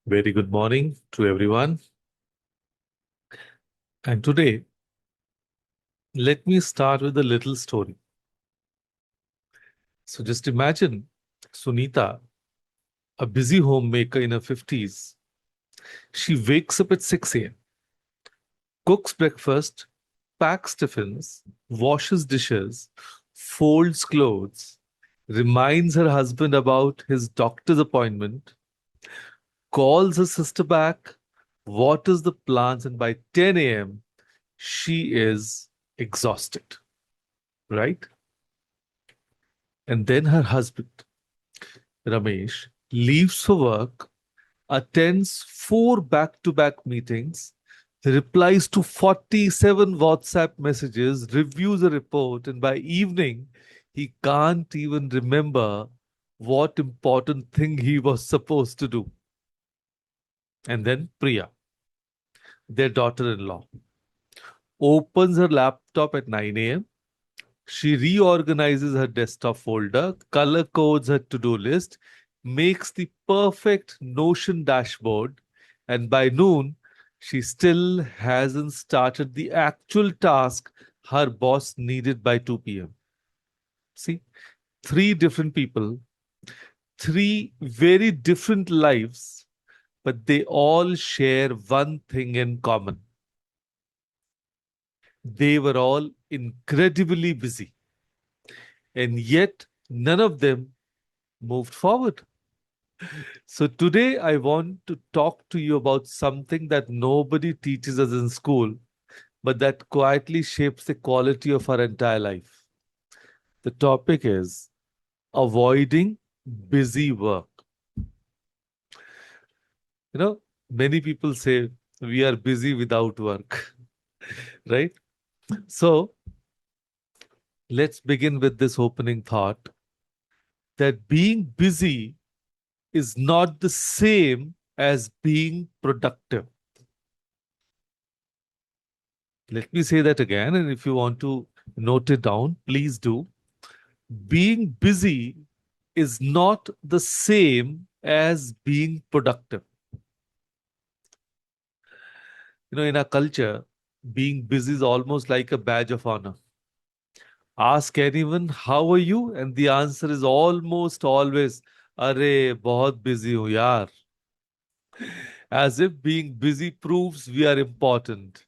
Very good morning to everyone. And today, let me start with a little story. So just imagine Sunita, a busy homemaker in her 50s. She wakes up at 6 a.m., cooks breakfast, packs tiffins, washes dishes, folds clothes, reminds her husband about his doctor's appointment, calls her sister back, waters the plants, and by 10 a.m., she is exhausted, right? And then her husband, Ramesh, leaves for work, attends four back to back meetings, replies to 47 WhatsApp messages, reviews a report, and by evening, he can't even remember what important thing he was supposed to do. And then Priya, their daughter in law, opens her laptop at 9 a.m. She reorganizes her desktop folder, color codes her to do list, makes the perfect Notion dashboard, and by noon, she still hasn't started the actual task her boss needed by 2 p.m. See, three different people, three very different lives, but they all share one thing in common. They were all incredibly busy, and yet none of them moved forward. So today I want to talk to you about something that nobody teaches us in school, but that quietly shapes the quality of our entire life. The topic is avoiding busy work. You know, many people say we are busy without work, right? So let's begin with this opening thought that being busy is not the same as being productive. Let me say that again, and if you want to note it down, please do. Being busy is not the same as being productive. In our culture, being busy is almost like a badge of honor. Ask anyone, how are you? And the answer is almost always, Arey, bahut busy hu yaar. As if being busy proves we are important,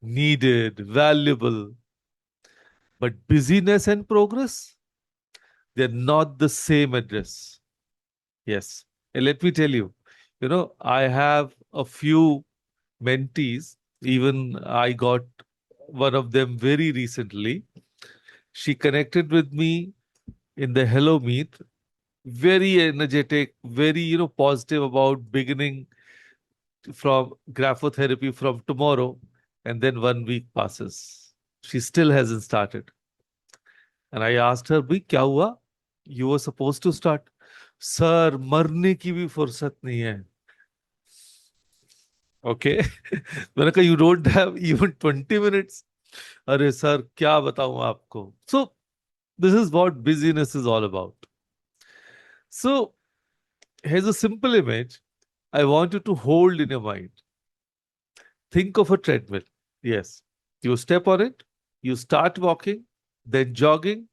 needed, valuable. But busyness and progress, they're not the same address. Yes. And let me tell you, I have a few mentees. Even I got one of them very recently. She connected with me in the Hello Meet, very energetic, very, positive about beginning from graphotherapy from tomorrow. And then 1 week passes. She still hasn't started. And I asked her, bhai, kya hua? You were supposed to start. Sir, मरने की भी फुर्सत नहीं है. Okay. मैंने कहा you don't have even 20 minutes. अरे sir क्या बताऊं आपको. So this is what busyness is all about. So here's a simple image I want you to hold in your mind. Think of a treadmill. Yes. You step on it, you start walking, then jogging,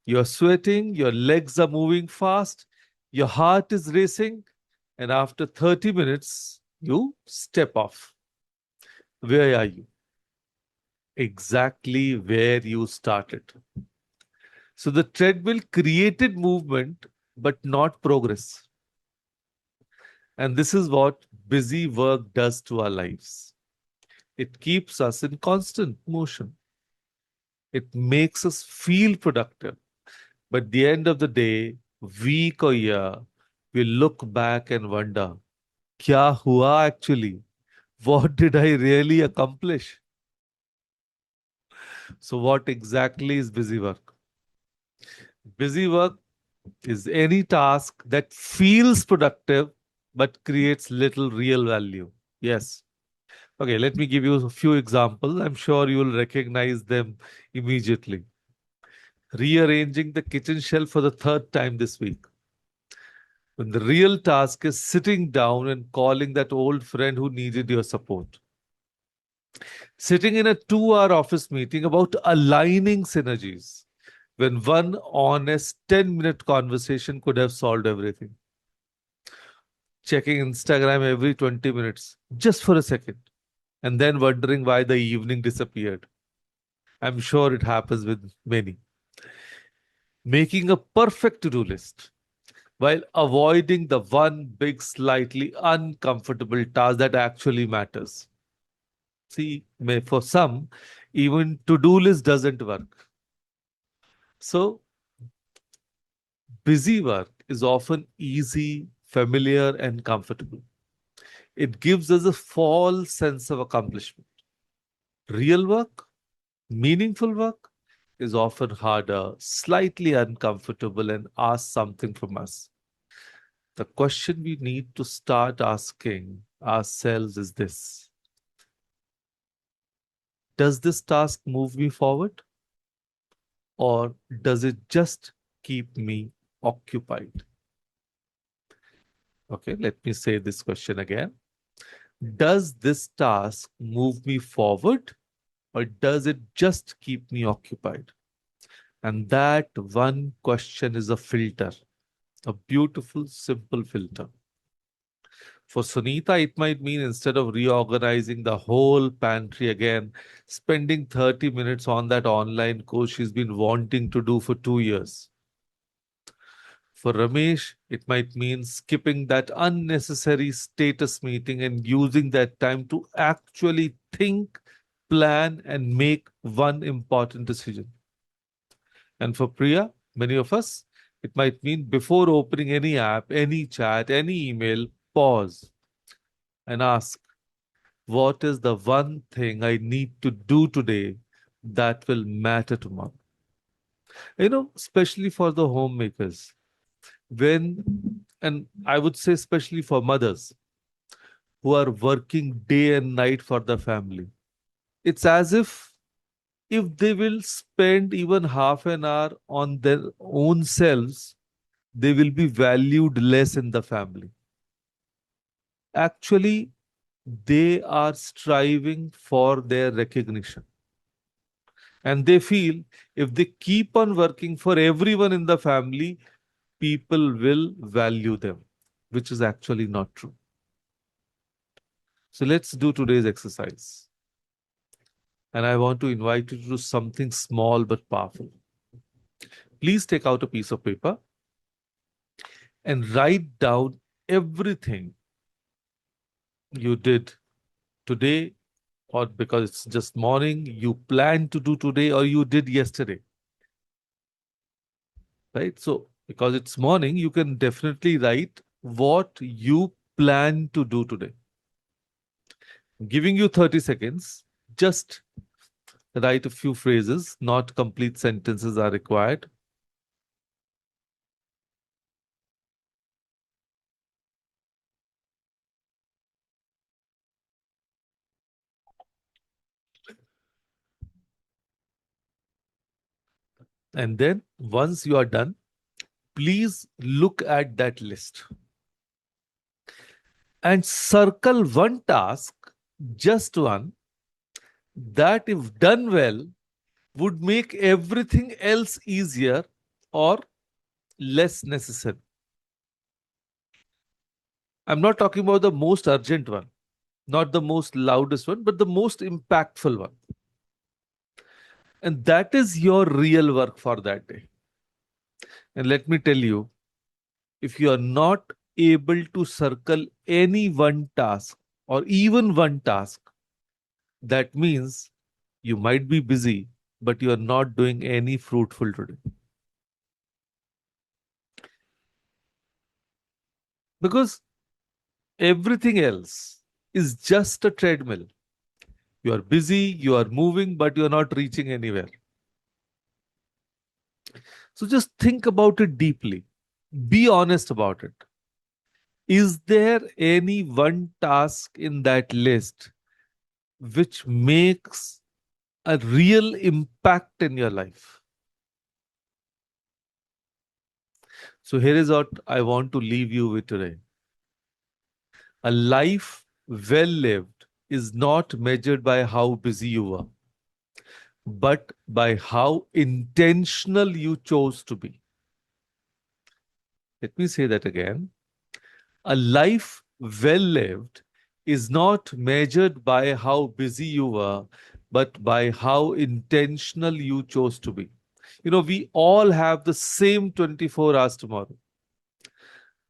you're sweating, your legs are moving fast, your heart is racing, and after 30 minutes, you step off. Where are you? Exactly where you started. So the treadmill created movement, but not progress. And this is what busy work does to our lives. It keeps us in constant motion. It makes us feel productive. But at the end of the day, week or year, we look back and wonder, kya hua actually? What did I really accomplish? So what exactly is busy work? Busy work is any task that feels productive but creates little real value. Yes. Okay, let me give you a few examples. I'm sure you will recognize them immediately. Rearranging the kitchen shelf for the third time this week. When the real task is sitting down and calling that old friend who needed your support. Sitting in a 2 hour office meeting about aligning synergies when one honest 10-minute conversation could have solved everything. Checking Instagram every 20 minutes just for a second and then wondering why the evening disappeared. I'm sure it happens with many. Making a perfect to do list while avoiding the one big, slightly uncomfortable task that actually matters. See, for some, even to do list doesn't work. So, busy work is often easy, familiar, and comfortable. It gives us a false sense of accomplishment. Real work, meaningful work, is often harder, slightly uncomfortable, and asks something from us. The question we need to start asking ourselves is this: does this task move me forward, or does it just keep me occupied? Okay, let me say this question again. Does this task move me forward, or does it just keep me occupied? And that one question is a filter, a beautiful, simple filter. For Sunita, it might mean instead of reorganizing the whole pantry again, spending 30 minutes on that online course she's been wanting to do for 2 years. For Ramesh, it might mean skipping that unnecessary status meeting and using that time to actually think, plan, and make one important decision. And for Priya, many of us, it might mean before opening any app, any chat, any email, pause and ask, what is the one thing I need to do today that will matter tomorrow? Especially for the homemakers, and I would say, especially for mothers who are working day and night for the family, it's as if they will spend even half an hour on their own selves, they will be valued less in the family. Actually, they are striving for their recognition. And they feel if they keep on working for everyone in the family, people will value them, which is actually not true. So let's do today's exercise. And I want to invite you to do something small but powerful. Please take out a piece of paper and write down everything you did today, or because it's just morning, you plan to do today or you did yesterday, right? So, because it's morning, you can definitely write what you plan to do today. I'm giving you 30 seconds, just write a few phrases, not complete sentences are required. And then once you are done, please look at that list and circle one task, just one, that if done well would make everything else easier or less necessary. I'm not talking about the most urgent one, not the most loudest one, but the most impactful one. And that is your real work for that day. And let me tell you, if you are not able to circle any one task or even one task, that means you might be busy, but you are not doing any fruitful today. Because everything else is just a treadmill. You are busy, you are moving, but you are not reaching anywhere. So just think about it deeply. Be honest about it. Is there any one task in that list which makes a real impact in your life? So here is what I want to leave you with today. A life well lived is not measured by how busy you are, but by how intentional you chose to be. Let me say that again. A life well lived is not measured by how busy you are, but by how intentional you chose to be. We all have the same 24 hours tomorrow.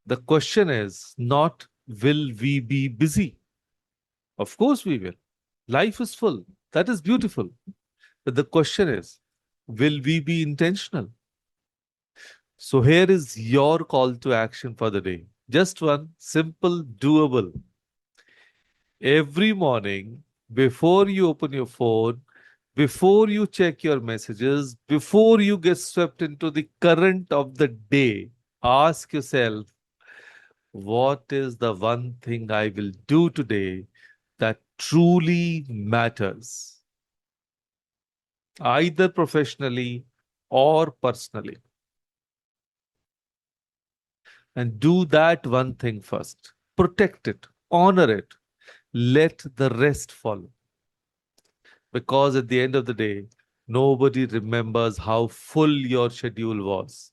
The question is not, will we be busy? Of course we will. Life is full. That is beautiful. But the question is, will we be intentional? So here is your call to action for the day. Just one simple, doable. Every morning, before you open your phone, before you check your messages, before you get swept into the current of the day, ask yourself, what is the one thing I will do today that truly matters, either professionally or personally? And do that one thing first. Protect it, honor it, let the rest follow. Because at the end of the day, nobody remembers how full your schedule was.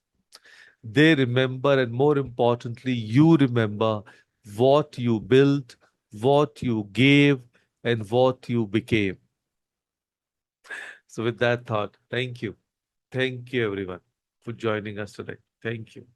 They remember, and more importantly, you remember what you built, what you gave, and what you became. So, with that thought, thank you. Thank you, everyone, for joining us today. Thank you.